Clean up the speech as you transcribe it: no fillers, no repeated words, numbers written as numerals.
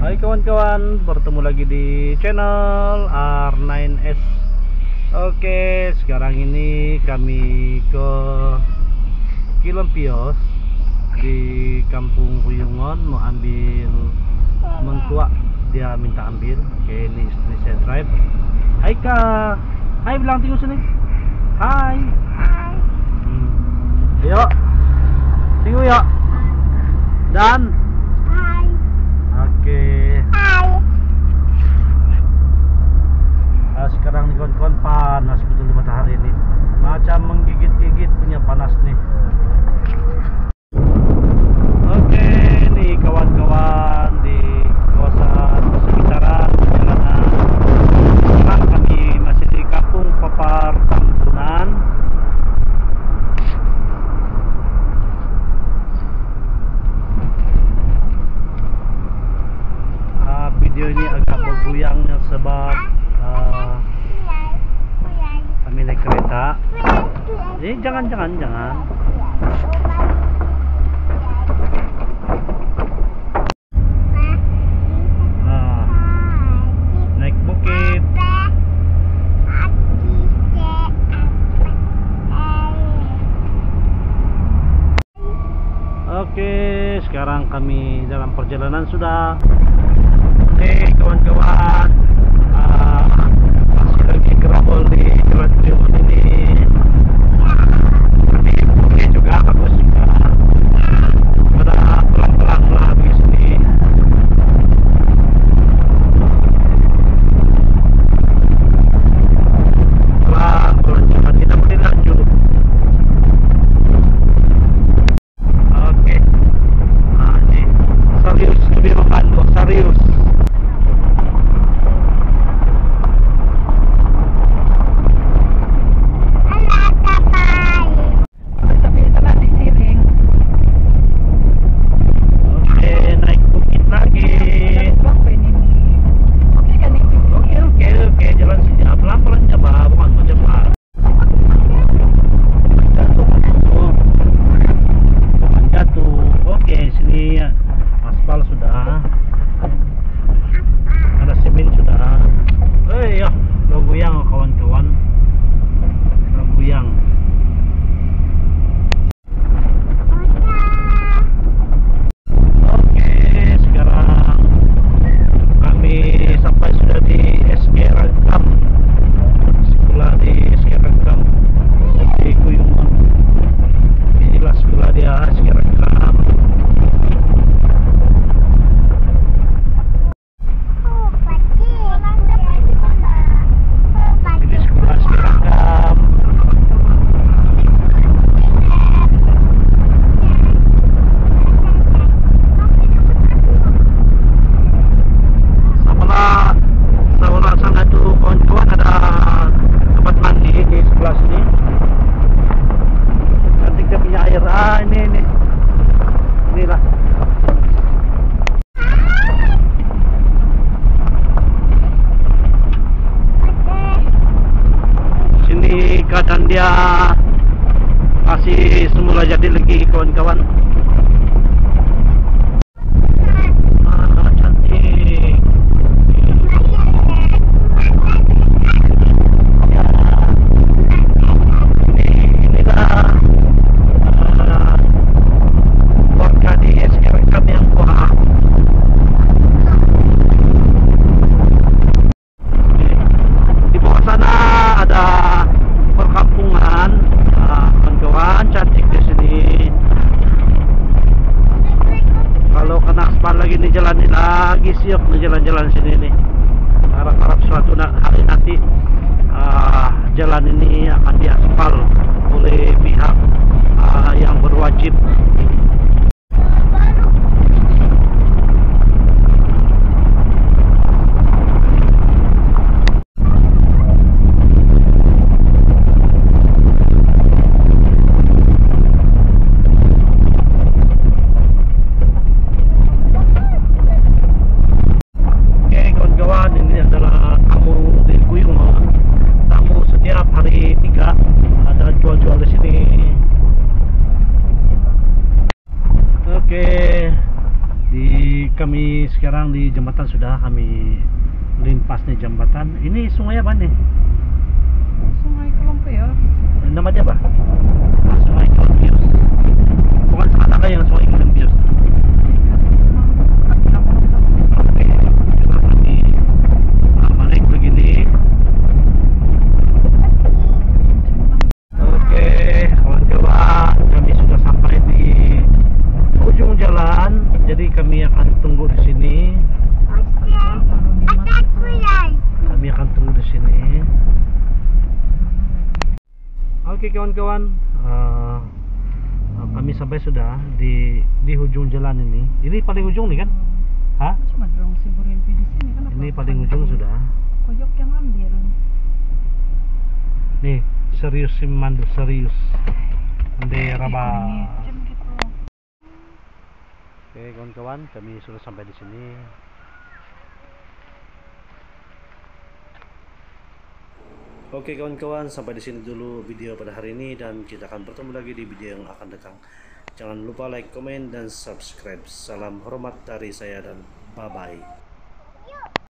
Hai kawan-kawan, bertemu lagi di channel R9S. Oke, sekarang ini kami ke Kilempios di Kampung Ruyungon mau ambil mentua. Dia minta ambil. Oke, ini istri saya drive. Hai Kak. Hai, bilang tinggal sini. Hai. Yuk. Tinggal yuk. Dan oke. Sekarang nih kawan-kawan, panas betul di matahari ini, macam menggigit-gigit punya panas nih. Oke, nih kawan-kawan di kawasan sekitaran perjalanan. Sekarang kami masih di Kampung Papar Tambunan. Video ini agak bergoyang sebab kami naik kereta. Jadi jangan. Naik bukit. Oke, sekarang kami dalam perjalanan sudah. Oke kawan-kawan, masih lagi gerabol di jalan Ruyungon ini. Tapi oke juga, bagus juga. Pada pelan-pelan lah di sini. Pelan-pelan, jangan tidak boleh lanjut. Oke, ini serius, lebih membantu, serius. Keadaan dia masih semula jadi lagi kawan-kawan. Cantik. Inilah warga di SKRKM yang kuat. Di bawah sana ada perkampungan, kawan-kawan, cantik di sini. Kalau kena aspal lagi nih, jalan lagi siap nih, jalan-jalan sini nih. Harap-harap suatu hari nanti jalan ini akan diaspal oleh pihak yang berwajib. Hari 3 ada jual-jual di sini. kami sekarang di jembatan, sudah kami limpas nih jembatan. Ini sungai apa nih? Sungai Kelompe ya. Nama dia apa? Sungai Kelempius. Bukan salah yang Sungai Kelempius. Oke, kita lagi balik begini. Oke, kawan-kawan, kami sudah sampai di ujung jalan. Jadi kami akan tunggu di sini. Kami akan tunggu di sini. Oke kawan-kawan, kami sampai sudah di ujung jalan ini. Ini paling ujung nih kan? Hah? Cuma dorong si Burimpi di sini kan. Ini paling ujung sudah. Koyok yang ambil. Nih, serius si Mandu, serius. Ande raba. Gitu. Oke kawan-kawan, kami sudah sampai di sini. Oke kawan-kawan, sampai di sini dulu video pada hari ini, dan kita akan bertemu lagi di video yang akan datang. Jangan lupa like, komen, dan subscribe. Salam hormat dari saya dan bye bye.